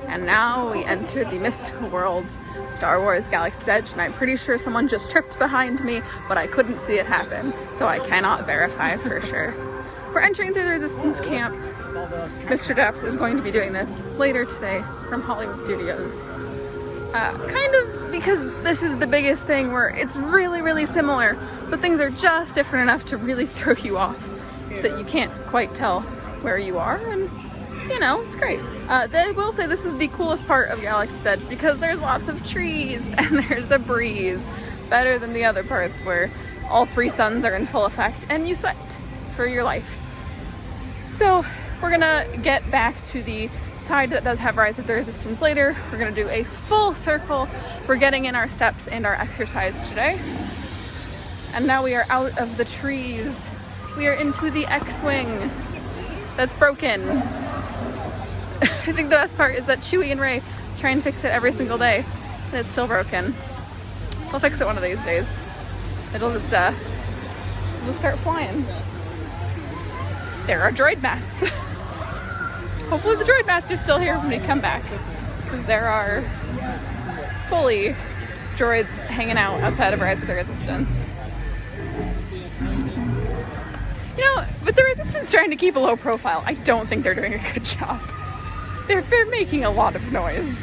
And now we enter the mystical world, Star Wars Galaxy's Edge, and I'm pretty sure someone just tripped behind me, but I couldn't see it happen, so I cannot verify for sure. We're entering through the Resistance camp. Mr. Daps is going to be doing this later today from Hollywood Studios. Kind of because this is the biggest thing where it's really, really similar, but things are just different enough to really throw you off so that you can't quite tell where you are, and you know, it's great. They will say this is the coolest part of Galaxy's Edge because there's lots of trees and there's a breeze, better than the other parts where all three suns are in full effect and you sweat for your life. So we're gonna get back to the side that does have Rise of the Resistance later. We're gonna do a full circle. We're getting in our steps and our exercise today. And now we are out of the trees. We are into the X-Wing that's broken. I think the best part is that Chewie and Rey try and fix it every single day, and it's still broken. We'll fix it one of these days. It'll just start flying. There are droid mats. Hopefully the droid mats are still here when we come back, because there are fully droids hanging out outside of Rise of the Resistance. You know, with the Resistance trying to keep a low profile, I don't think they're doing a good job. They're making a lot of noise.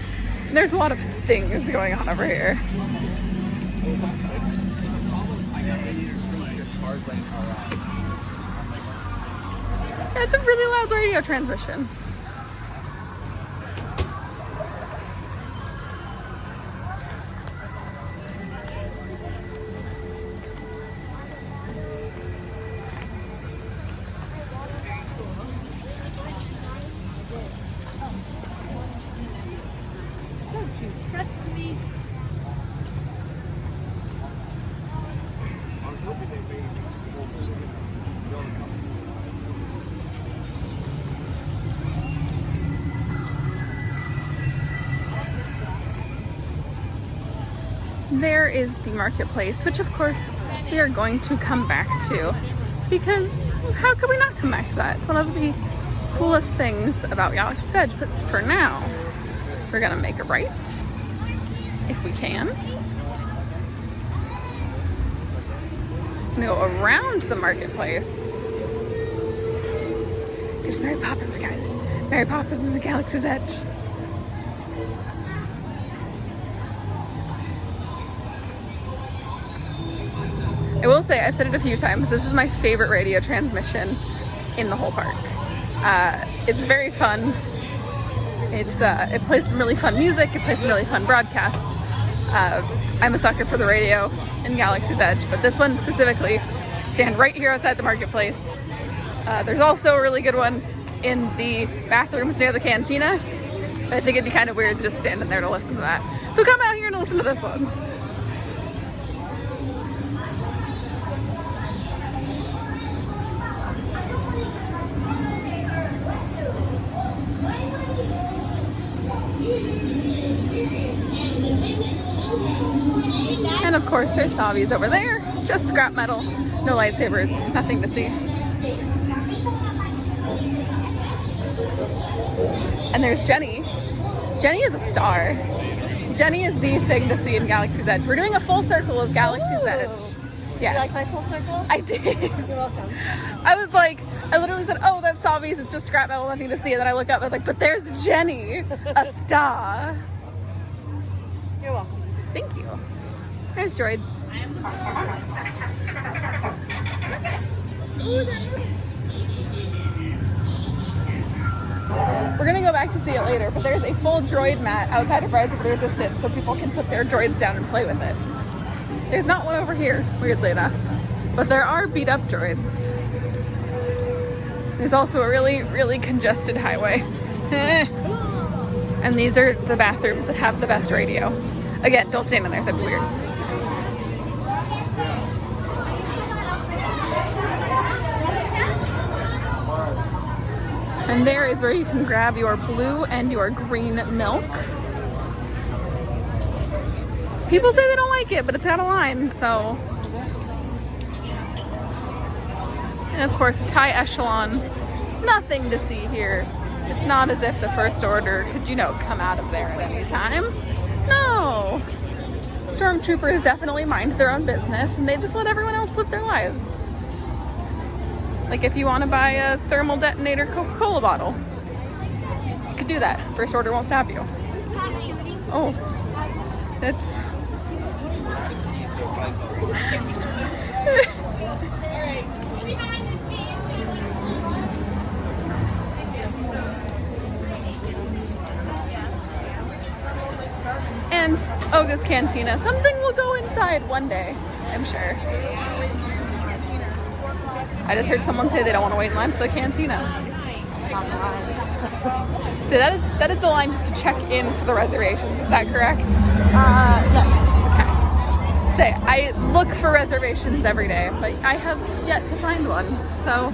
And there's a lot of things going on over here. Yeah, it's a really loud radio transmission. There is the marketplace, which of course we are going to come back to, because how could we not come back to that? It's one of the coolest things about Galaxy's Edge, but for now, we're gonna make a right, if we can. I'm gonna go around the marketplace. There's Mary Poppins, guys. Mary Poppins is a Galaxy's Edge. I will say, I've said it a few times, this is my favorite radio transmission in the whole park. It's very fun. It plays some really fun music, it plays some really fun broadcasts. I'm a sucker for the radio in Galaxy's Edge, but this one specifically, stand right here outside the marketplace. There's also a really good one in the bathrooms near the cantina. I think it'd be kind of weird just standing there to listen to that. So come out here and listen to this one. And of course there's Savi's over there, just scrap metal, no lightsabers, nothing to see. And there's Jenny. Jenny is a star. Jenny is the thing to see in Galaxy's Edge. We're doing a full circle of Galaxy's Edge. Yes. Did you like my full circle? I did. You're welcome. I was like, I literally said, oh, that's Savi's, it's just scrap metal, nothing to see. And then I look up, I was like, but there's Jenny, a star. You're welcome. Thank you. There's droids. We're gonna go back to see it later, but there's a full droid mat outside of Rise of the Resistance so people can put their droids down and play with it. There's not one over here, weirdly enough, but there are beat up droids. There's also a really, really congested highway. And these are the bathrooms that have the best radio. Again, don't stand in there, that'd be weird. And there is where you can grab your blue and your green milk. People say they don't like it, but it's out of line, so. And of course, a Thai echelon Nothing to see here. It's not as if the First Order could, come out of there at any time. No. Stormtroopers definitely mind their own business and they just let everyone else live their lives. Like if you want to buy a thermal detonator Coca-Cola bottle, you could do that. First Order won't stop you. Oh, that's... And Oga's Cantina. Something will go inside one day, I'm sure. I just heard someone say they don't want to wait in line for the cantina. So that is the line just to check in for the reservations. Is that correct? Yes. Okay. Say, I look for reservations every day, but I have yet to find one. So,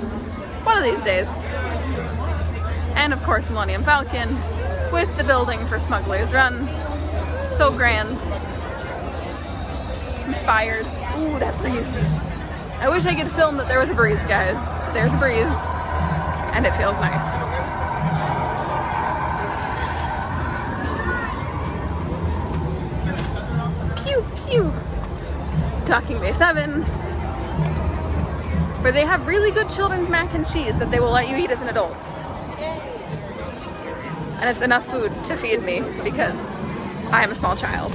one of these days. And of course, Millennium Falcon with the building for Smugglers Run. So grand. Some spires. Ooh, that breeze. I wish I could film that there was a breeze, guys. There's a breeze, and it feels nice. Pew, pew. Docking Bay 7, where they have really good children's mac and cheese that they will let you eat as an adult. And it's enough food to feed me because I am a small child.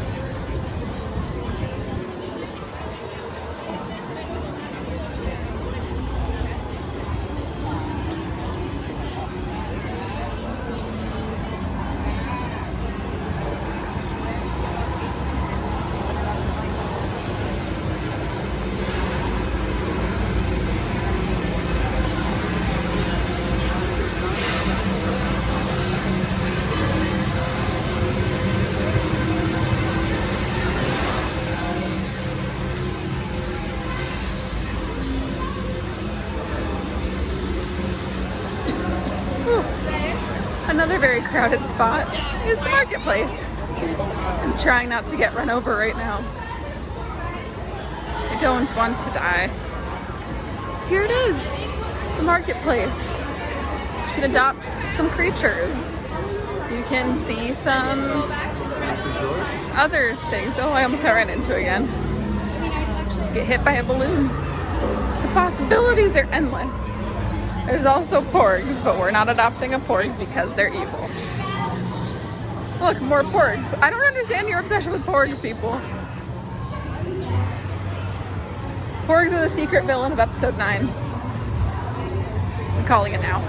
Another very crowded spot is the marketplace. I'm trying not to get run over right now. I don't want to die. Here it is, the marketplace. You can adopt some creatures. You can see some other things. Oh, I almost got ran into again. Get hit by a balloon. The possibilities are endless. There's also porgs, but we're not adopting a porg because they're evil. Look, more porgs. I don't understand your obsession with porgs, people. Porgs are the secret villain of episode 9. I'm calling it now.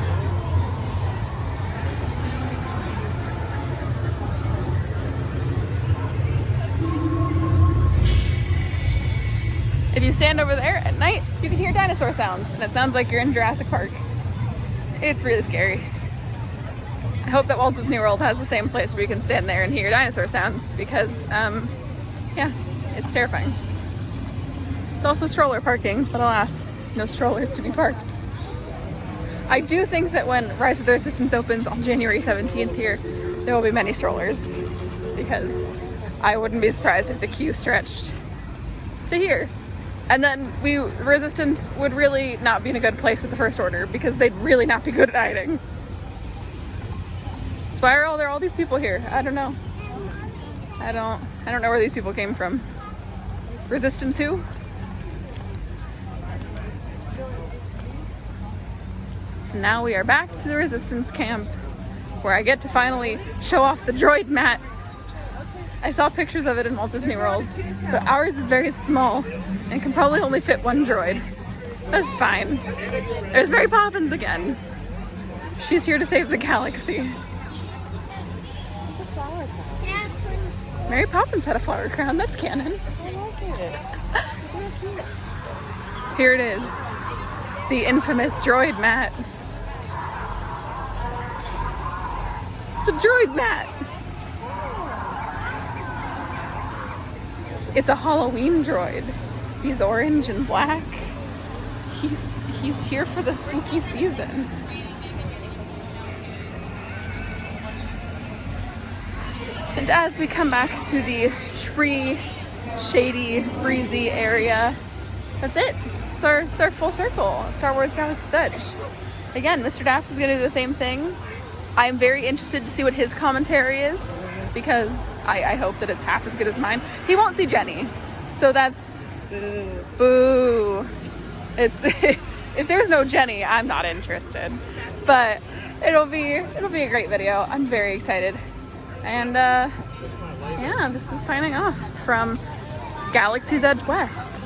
If you stand over there at night, you can hear dinosaur sounds, and it sounds like you're in Jurassic Park. It's really scary. I hope that Walt Disney World has the same place where you can stand there and hear dinosaur sounds, because, yeah, it's terrifying. It's also stroller parking, but alas, no strollers to be parked. I do think that when Rise of the Resistance opens on January 17th here, there will be many strollers, because I wouldn't be surprised if the queue stretched to here. And then Resistance would really not be in a good place with the First Order because they'd really not be good at hiding. So why are there all these people here? I don't know. I don't know where these people came from. Resistance who? Now we are back to the Resistance camp where I get to finally show off the droid mat. I saw pictures of it in Walt Disney World, but ours is very small and can probably only fit one droid. That's fine. There's Mary Poppins again. She's here to save the galaxy. Mary Poppins had a flower crown. That's canon. I like it. Here it is. The infamous droid mat. It's a droid mat. It's a Halloween droid. He's orange and black. He's here for the spooky season. And as we come back to the tree, shady, breezy area, that's it. It's our full circle of Star Wars Galaxy's Edge. again, Mr. Daps is gonna do the same thing. I'm very interested to see what his commentary is, because I hope that it's half as good as mine. He won't see Jenny, so that's boo. It's if there's no Jenny, I'm not interested. But it'll be a great video. I'm very excited. And yeah, this is signing off from Galaxy's Edge West.